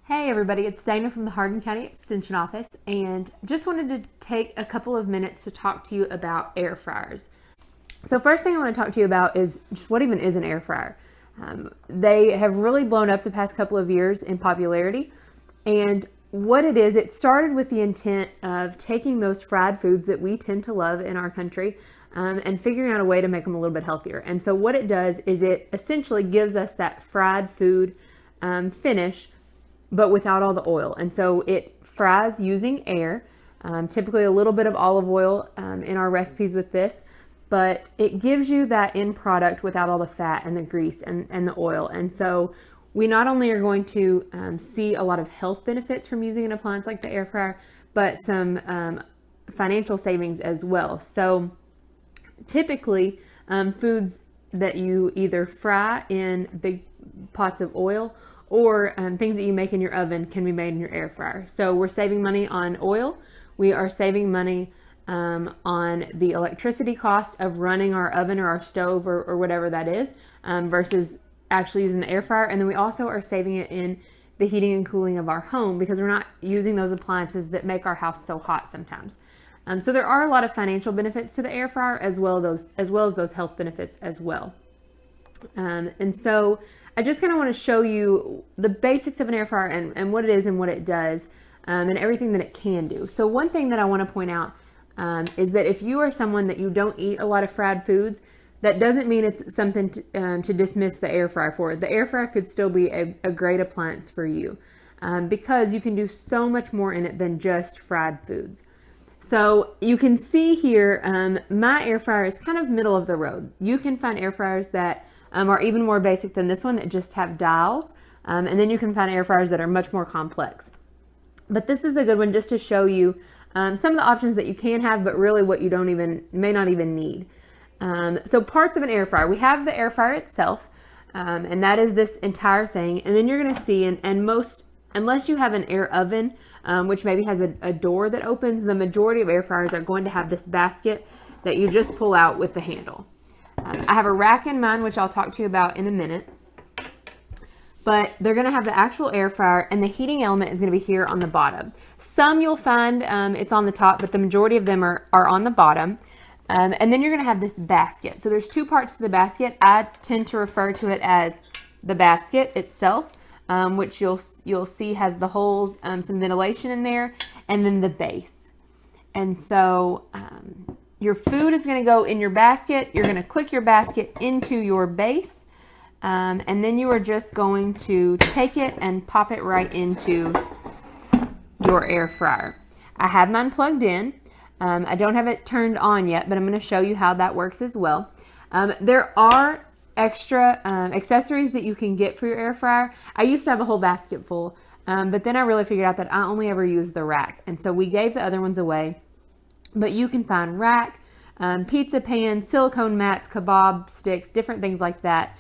Hey everybody, it's Dana from the Hardin County Extension Office, and just wanted to take a couple of minutes to talk to you about air fryers. So first thing I want to talk to you about is just what even is an air fryer. They have really blown up the past couple of years in popularity, and what it is, it started with the intent of taking those fried foods that we tend to love in our country and figuring out a way to make them a little bit healthier. And so what it does is it essentially gives us that fried food finish, but without all the oil. And so it fries using air, typically a little bit of olive oil in our recipes with this, but it gives you that end product without all the fat and the grease and the oil. And so we not only are going to see a lot of health benefits from using an appliance like the air fryer, but some financial savings as well. So typically foods that you either fry in big pots of oil or things that you make in your oven can be made in your air fryer. So we're saving money on oil. We are saving money on the electricity cost of running our oven or our stove or whatever that is versus actually using the air fryer. And then we also are saving it in the heating and cooling of our home because we're not using those appliances that make our house so hot sometimes. So there are a lot of financial benefits to the air fryer as well as those health benefits as well. And so I just kind of want to show you the basics of an air fryer and what it is and what it does and everything that it can do. So one thing that I want to point out is that if you are someone that you don't eat a lot of fried foods, that doesn't mean it's something to dismiss the air fryer for. The air fryer could still be a great appliance for you because you can do so much more in it than just fried foods. So you can see here, my air fryer is kind of middle of the road. You can find air fryers that are even more basic than this one that just have dials. And then you can find air fryers that are much more complex. But this is a good one just to show you some of the options that you can have, but really what you may not even need. So parts of an air fryer, we have the air fryer itself, and that is this entire thing. And then you're going to see, unless you have an air oven, which maybe has a door that opens, the majority of air fryers are going to have this basket that you just pull out with the handle. I have a rack in mine, which I'll talk to you about in a minute. But they're going to have the actual air fryer, and the heating element is going to be here on the bottom. Some you'll find it's on the top, but the majority of them are on the bottom. And then you're going to have this basket. So there's two parts to the basket. I tend to refer to it as the basket itself, which you'll see has the holes, some ventilation in there, and then the base. And so your food is going to go in your basket. You're going to click your basket into your base, and then you are just going to take it and pop it right into your air fryer. I have mine plugged in. I don't have it turned on yet, but I'm going to show you how that works as well. There are extra accessories that you can get for your air fryer. I used to have a whole basket full, but then I really figured out that I only ever use the rack, and so we gave the other ones away. But you can find rack, pizza pans, silicone mats, kebab sticks, different things like that.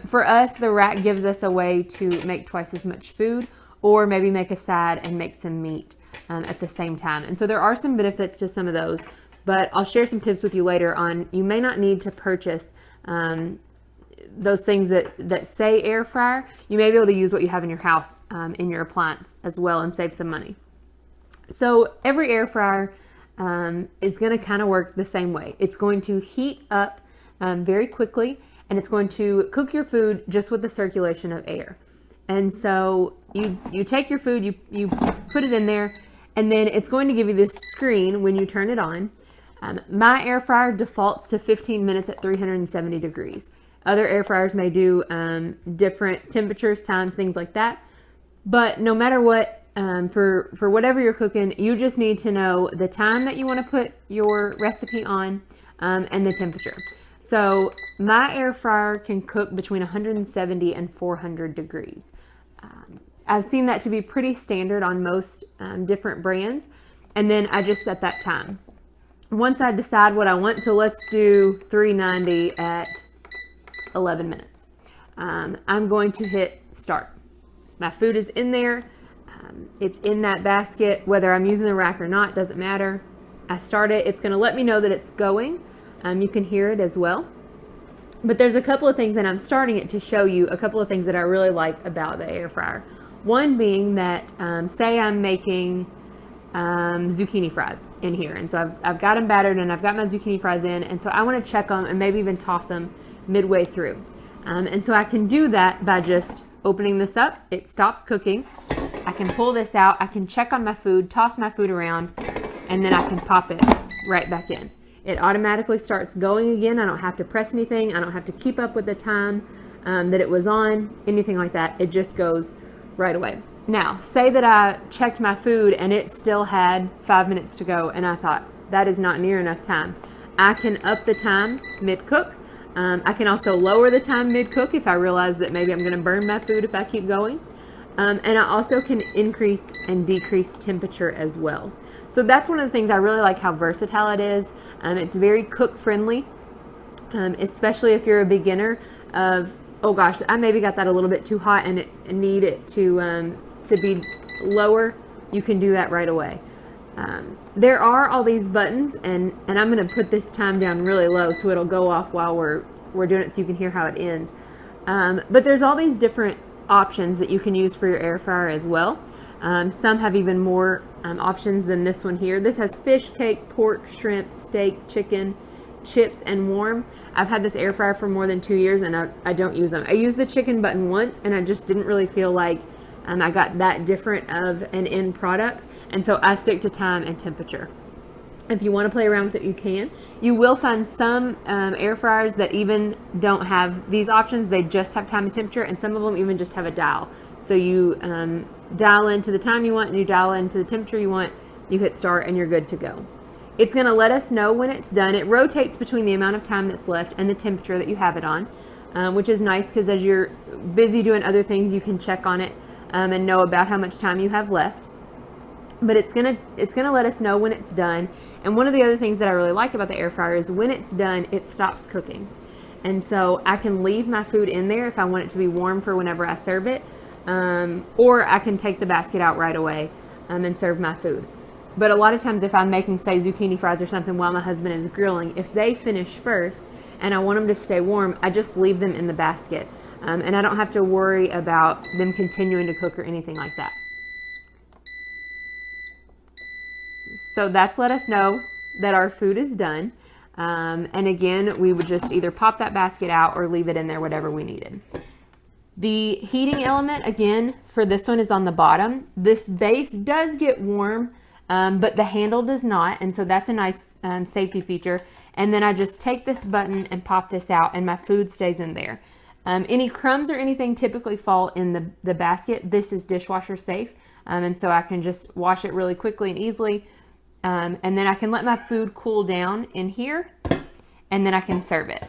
For us, the rack gives us a way to make twice as much food, or maybe make a side and make some meat at the same time. And so there are some benefits to some of those, but I'll share some tips with you later on. You may not need to purchase those things that say air fryer. You may be able to use what you have in your house in your appliance as well and save some money. So every air fryer is going to kind of work the same way. It's going to heat up very quickly, and it's going to cook your food just with the circulation of air. And so you take your food, you put it in there, and then it's going to give you this screen when you turn it on. My air fryer defaults to 15 minutes at 370 degrees. Other air fryers may do different temperatures, times, things like that. But no matter what, for whatever you're cooking, you just need to know the time that you want to put your recipe on and the temperature. So my air fryer can cook between 170 and 400 degrees. I've seen that to be pretty standard on most different brands, and then I just set that time. Once I decide what I want, so let's do 390 at 11 minutes. I'm going to hit start. My food is in there. It's in that basket. Whether I'm using the rack or not, doesn't matter. I start it. It's going to let me know that it's going. You can hear it as well. But there's a couple of things, and I'm starting it to show you a couple of things that I really like about the air fryer. One being that, say I'm making zucchini fries in here, and so I've got them battered and I've got my zucchini fries in, and so I want to check them and maybe even toss them midway through. And so I can do that by just opening this up. It stops cooking. I can pull this out. I can check on my food, toss my food around, and then I can pop it right back in. It automatically starts going again. I don't have to press anything. I don't have to keep up with the time that it was on, anything like that. It just goes right away. Now, say that I checked my food and it still had 5 minutes to go, and I thought, that is not near enough time. I can up the time mid-cook. I can also lower the time mid-cook if I realize that maybe I'm going to burn my food if I keep going. And I also can increase and decrease temperature as well. So that's one of the things I really like, how versatile it is. It's very cook friendly, especially if you're a beginner of, oh gosh, I maybe got that a little bit too hot and need it to be lower. You can do that right away. There are all these buttons, and I'm going to put this time down really low so it'll go off while we're doing it so you can hear how it ends. But there's all these different options that you can use for your air fryer as well. Some have even more options than this one here. This has fish, cake, pork, shrimp, steak, chicken, chips, and warm. I've had this air fryer for more than 2 years and I don't use them. I used the chicken button once and I just didn't really feel like I got that different of an end product, and so I stick to time and temperature. If you want to play around with it, you can. You will find some air fryers that even don't have these options. They just have time and temperature, and some of them even just have a dial. So you dial into the time you want and you dial into the temperature you want, you hit start, and you're good to go. It's going to let us know when it's done. It rotates between the amount of time that's left and the temperature that you have it on, which is nice because as you're busy doing other things, you can check on it and know about how much time you have left. But it's gonna let us know when it's done. And one of the other things that I really like about the air fryer is when it's done, it stops cooking. And so I can leave my food in there if I want it to be warm for whenever I serve it, or I can take the basket out right away and serve my food. But a lot of times if I'm making, say, zucchini fries or something while my husband is grilling, if they finish first and I want them to stay warm, I just leave them in the basket. And I don't have to worry about them continuing to cook or anything like that. So that's let us know that our food is done. And again, we would just either pop that basket out or leave it in there, whatever we needed. The heating element, again, for this one is on the bottom. This base does get warm, but the handle does not. And so that's a nice safety feature. And then I just take this button and pop this out and my food stays in there. Any crumbs or anything typically fall in the basket. This is dishwasher safe. And so I can just wash it really quickly and easily. And then I can let my food cool down in here and then I can serve it.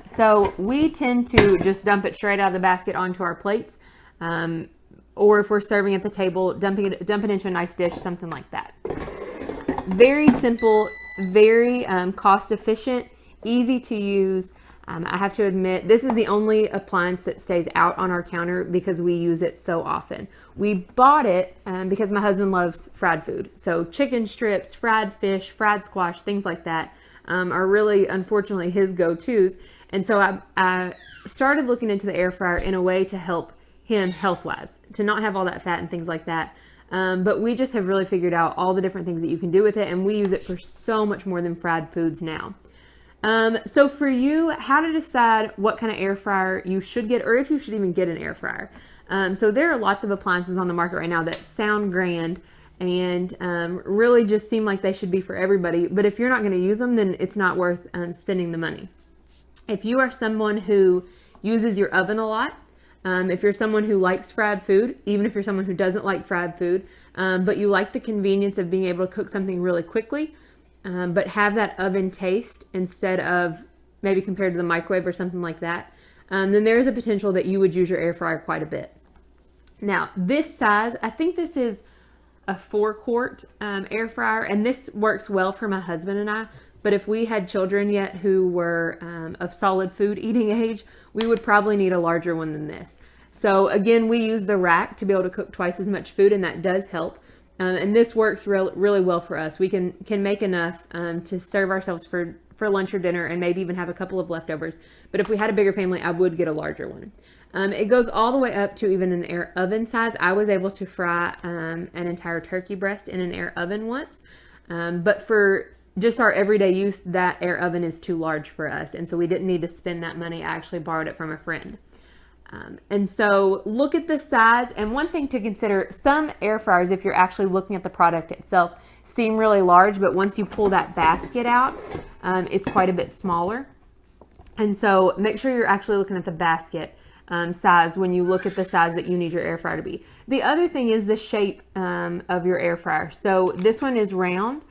So we tend to just dump it straight out of the basket onto our plates. Or if we're serving at the table, dump it into a nice dish, something like that. Very simple, very cost efficient, easy to use. I have to admit, this is the only appliance that stays out on our counter because we use it so often. We bought it because my husband loves fried food. So chicken strips, fried fish, fried squash, things like that are really, unfortunately, his go-tos. And so I started looking into the air fryer in a way to help him health-wise, to not have all that fat and things like that. But we just have really figured out all the different things that you can do with it, and we use it for so much more than fried foods now. So for you, how to decide what kind of air fryer you should get, or if you should even get an air fryer. So there are lots of appliances on the market right now that sound grand and really just seem like they should be for everybody. But if you're not going to use them, then it's not worth spending the money. If you are someone who uses your oven a lot, if you're someone who likes fried food, even if you're someone who doesn't like fried food, but you like the convenience of being able to cook something really quickly, but have that oven taste instead of maybe compared to the microwave or something like that, then there is a potential that you would use your air fryer quite a bit. Now, this size, I think this is a 4-quart air fryer, and this works well for my husband and I. But if we had children yet who were of solid food eating age, we would probably need a larger one than this. So again, we use the rack to be able to cook twice as much food, and that does help. And this works really well for us. We can make enough to serve ourselves for lunch or dinner and maybe even have a couple of leftovers. But if we had a bigger family, I would get a larger one. It goes all the way up to even an air oven size. I was able to fry an entire turkey breast in an air oven once, but for just our everyday use, that air oven is too large for us, and so we didn't need to spend that money. I actually borrowed it from a friend. And so look at the size, and one thing to consider, some air fryers, if you're actually looking at the product itself, seem really large, but once you pull that basket out, it's quite a bit smaller. And so make sure you're actually looking at the basket size when you look at the size that you need your air fryer to be. The other thing is the shape of your air fryer. So this one is round.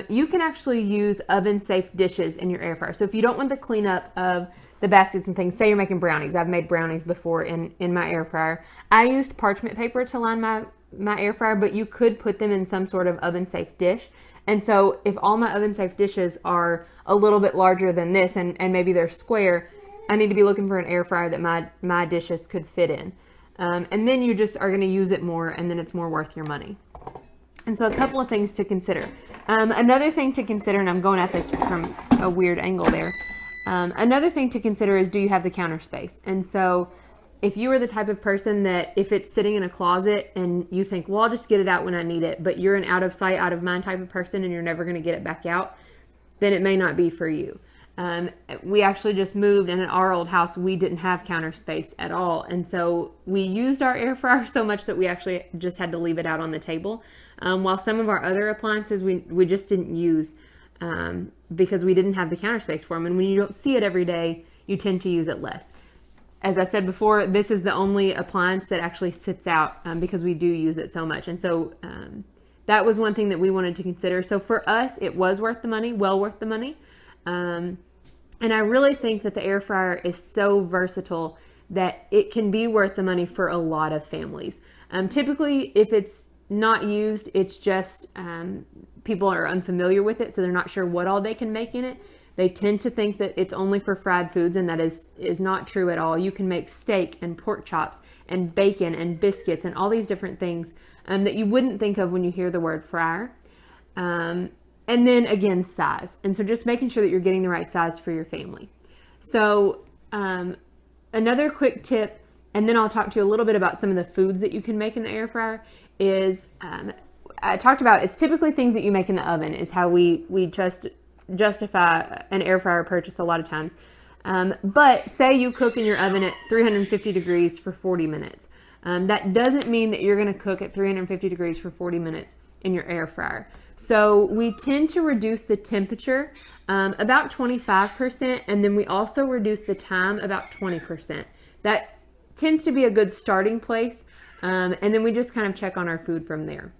You can actually use oven safe dishes in your air fryer. So if you don't want the cleanup of the baskets and things, say you're making brownies. I've made brownies before in my air fryer. I used parchment paper to line my air fryer, but you could put them in some sort of oven safe dish. And so if all my oven safe dishes are a little bit larger than this, and maybe they're square, I need to be looking for an air fryer that my dishes could fit in. And then you just are going to use it more, and then it's more worth your money. And so a couple of things to consider. Another thing to consider, and I'm going at this from a weird angle there. Another thing to consider is, do you have the counter space? And so if you are the type of person that if it's sitting in a closet and you think, well, I'll just get it out when I need it, but you're an out of sight, out of mind type of person and you're never going to get it back out, then it may not be for you. We actually just moved, and in our old house, we didn't have counter space at all. And so we used our air fryer so much that we actually just had to leave it out on the table. While some of our other appliances, we just didn't use because we didn't have the counter space for them. And when you don't see it every day, you tend to use it less. As I said before, this is the only appliance that actually sits out because we do use it so much. And so that was one thing that we wanted to consider. So for us, it was worth the money, well worth the money. And I really think that the air fryer is so versatile that it can be worth the money for a lot of families. Typically, if it's not used, it's just people are unfamiliar with it, so they're not sure what all they can make in it. They tend to think that it's only for fried foods, and that is not true at all. You can make steak and pork chops and bacon and biscuits and all these different things that you wouldn't think of when you hear the word fryer. And then again, size. And so just making sure that you're getting the right size for your family. So another quick tip, and then I'll talk to you a little bit about some of the foods that you can make in the air fryer, is I talked about, it's typically things that you make in the oven is how we just justify an air fryer purchase a lot of times. But say you cook in your oven at 350 degrees for 40 minutes. That doesn't mean that you're going to cook at 350 degrees for 40 minutes in your air fryer. So we tend to reduce the temperature about 25%, and then we also reduce the time about 20%. That tends to be a good starting place, and then we just kind of check on our food from there.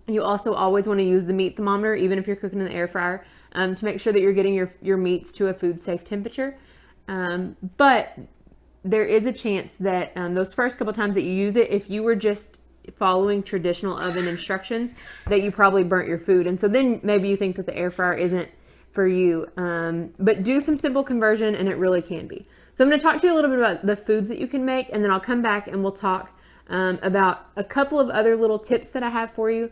You also always want to use the meat thermometer, even if you're cooking in the air fryer, to make sure that you're getting your meats to a food safe temperature. But there is a chance that those first couple times that you use it, if you were just following traditional oven instructions, that you probably burnt your food. And so then maybe you think that the air fryer isn't for you. But do some simple conversion and it really can be. So I'm going to talk to you a little bit about the foods that you can make, and then I'll come back and we'll talk about a couple of other little tips that I have for you.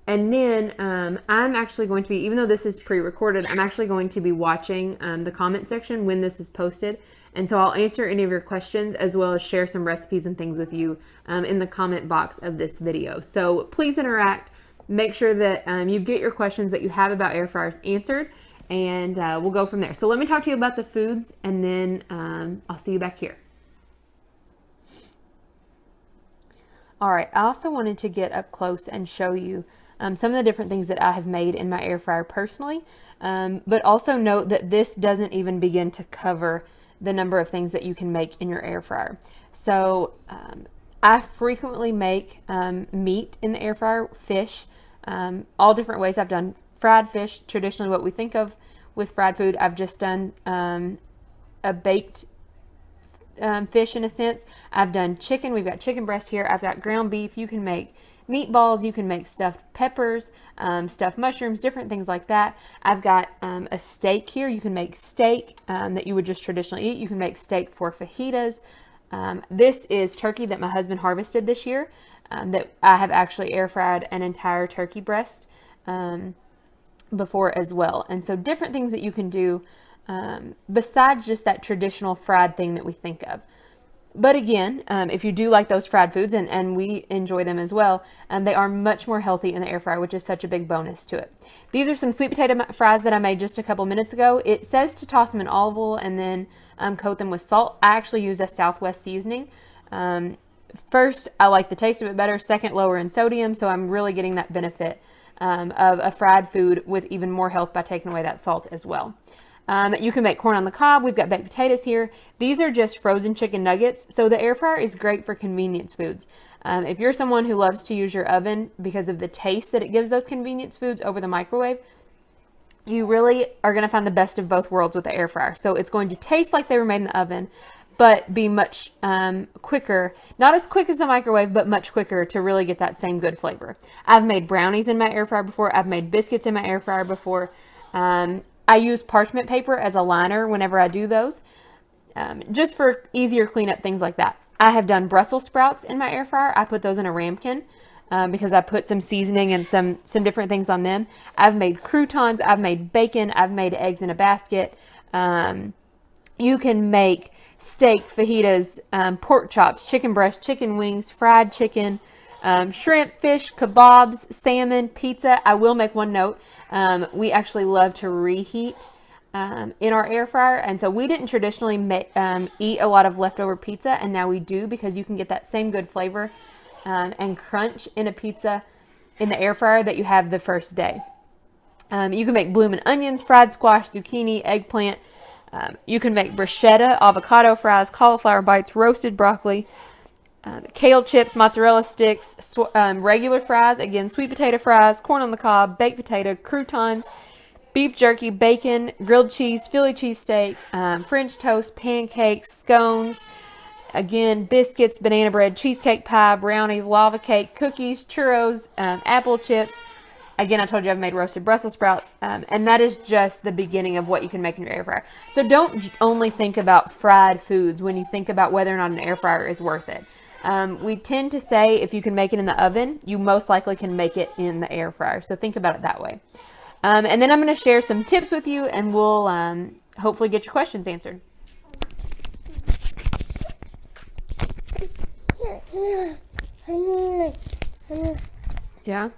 And then I'm actually going to be, even though this is pre-recorded, I'm actually going to be watching the comment section when this is posted. And so I'll answer any of your questions as well as share some recipes and things with you in the comment box of this video. So please interact. Make sure that you get your questions that you have about air fryers answered, and we'll go from there. So let me talk to you about the foods, and then I'll see you back here. All right, I also wanted to get up close and show you some of the different things that I have made in my air fryer personally, but also note that this doesn't even begin to cover the number of things that you can make in your air fryer. So I frequently make meat in the air fryer, fish, all different ways. I've done fried fish, traditionally what we think of with fried food. I've just done a baked fish in a sense. I've done chicken. We've got chicken breast here. I've got ground beef. You can make meatballs, you can make stuffed peppers, stuffed mushrooms, different things like that. I've got a steak here. You can make steak that you would just traditionally eat. You can make steak for fajitas. This is turkey that my husband harvested this year that I have actually air fried an entire turkey breast before as well. And so different things that you can do besides just that traditional fried thing that we think of. But again, if you do like those fried foods, and we enjoy them as well, they are much more healthy in the air fryer, which is such a big bonus to it. These are some sweet potato fries that I made just a couple minutes ago. It says to toss them in olive oil and then coat them with salt. I actually use a Southwest seasoning. First, I like the taste of it better. Second, lower in sodium, so I'm really getting that benefit of a fried food with even more health by taking away that salt as well. You can make corn on the cob. We've got baked potatoes here. These are just frozen chicken nuggets. So the air fryer is great for convenience foods. If you're someone who loves to use your oven because of the taste that it gives those convenience foods over the microwave, you really are going to find the best of both worlds with the air fryer. So it's going to taste like they were made in the oven, but be much quicker. Not as quick as the microwave, but much quicker to really get that same good flavor. I've made brownies in my air fryer before. I've made biscuits in my air fryer before. I use parchment paper as a liner whenever I do those, just for easier cleanup, things like that. I have done Brussels sprouts in my air fryer. I put those in a ramekin because I put some seasoning and some different things on them. I've made croutons. I've made bacon. I've made eggs in a basket. You can make steak, fajitas, pork chops, chicken breast, chicken wings, fried chicken, shrimp, fish, kebabs, salmon, pizza. I will make one note. We actually love to reheat in our air fryer, and so we didn't traditionally eat a lot of leftover pizza, and now we do, because you can get that same good flavor and crunch in a pizza in the air fryer that you have the first day. You can make bloomin' onions, fried squash, zucchini, eggplant. You can make bruschetta, avocado fries, cauliflower bites, roasted broccoli, kale chips, mozzarella sticks, regular fries, again, sweet potato fries, corn on the cob, baked potato, croutons, beef jerky, bacon, grilled cheese, Philly cheesesteak, French toast, pancakes, scones, again, biscuits, banana bread, cheesecake pie, brownies, lava cake, cookies, churros, apple chips. Again, I told you I've made roasted Brussels sprouts, and that is just the beginning of what you can make in your air fryer. So don't only think about fried foods when you think about whether or not an air fryer is worth it. We tend to say if you can make it in the oven, you most likely can make it in the air fryer. So think about it that way. And then I'm going to share some tips with you, and we'll hopefully get your questions answered. Yeah?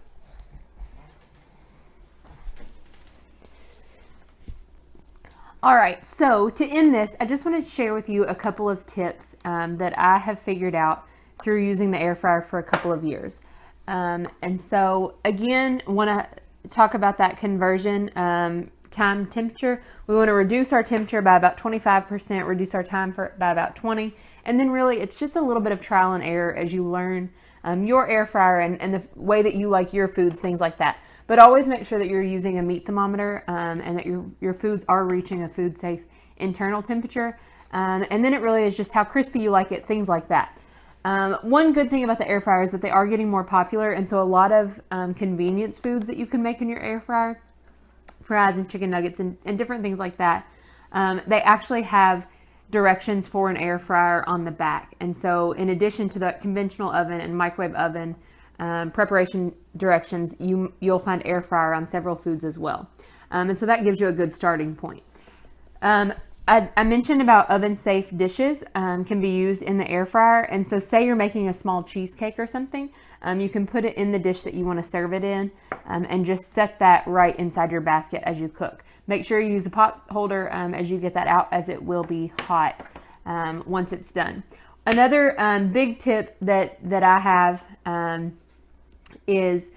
All right, so to end this, I just want to share with you a couple of tips that I have figured out through using the air fryer for a couple of years. And so again, want to talk about that conversion time temperature. We want to reduce our temperature by about 25%, reduce our time by about 20%. And then really it's just a little bit of trial and error as you learn your air fryer and the way that you like your foods, things like that. But always make sure that you're using a meat thermometer and that your foods are reaching a food safe internal temperature. And then it really is just how crispy you like it, things like that. One good thing about the air fryer is that they are getting more popular, and so a lot of convenience foods that you can make in your air fryer, fries and chicken nuggets and different things like that, they actually have directions for an air fryer on the back. And so in addition to the conventional oven and microwave oven preparation directions, you'll find air fryer on several foods as well. And so that gives you a good starting point. I mentioned about oven safe dishes can be used in the air fryer. And so say you're making a small cheesecake or something, you can put it in the dish that you want to serve it in and just set that right inside your basket as you cook. Make sure you use a pot holder as you get that out, as it will be hot once it's done. Another big tip that I have is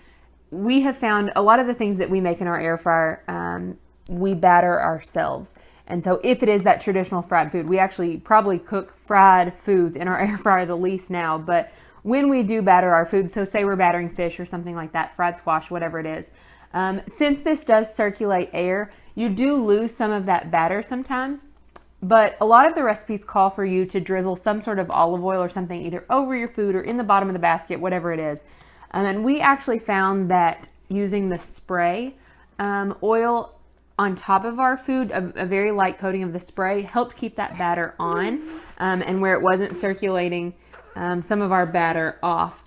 we have found a lot of the things that we make in our air fryer, we batter ourselves. And so if it is that traditional fried food, we actually probably cook fried foods in our air fryer the least now. But when we do batter our food, so say we're battering fish or something like that, fried squash, whatever it is, since this does circulate air, you do lose some of that batter sometimes. But a lot of the recipes call for you to drizzle some sort of olive oil or something either over your food or in the bottom of the basket, whatever it is. And we actually found that using the spray oil on top of our food, a very light coating of the spray, helped keep that batter on, and where it wasn't circulating some of our batter off.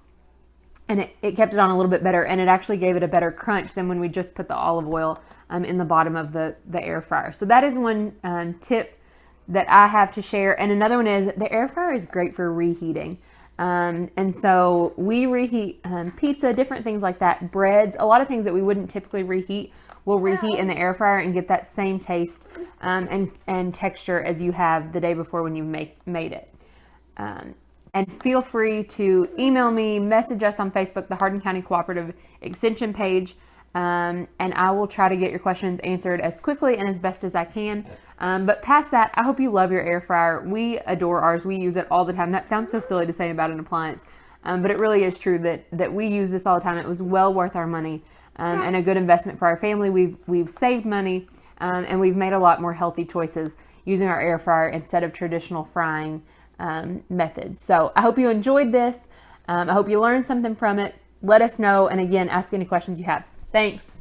And it kept it on a little bit better, and it actually gave it a better crunch than when we just put the olive oil in the bottom of the air fryer. So that is one tip that I have to share. And another one is the air fryer is great for reheating. And so we reheat pizza, different things like that, breads, a lot of things that we wouldn't typically reheat, we'll reheat in the air fryer and get that same taste and texture as you have the day before when you made it. And feel free to email me, message us on Facebook, the Hardin County Cooperative Extension page, and I will try to get your questions answered as quickly and as best as I can. But past that, I hope you love your air fryer. We adore ours. We use it all the time. That sounds so silly to say about an appliance, but it really is true that we use this all the time. It was well worth our money and a good investment for our family. We've saved money and we've made a lot more healthy choices using our air fryer instead of traditional frying methods. So I hope you enjoyed this. I hope you learned something from it. Let us know, and again, ask any questions you have. Thanks.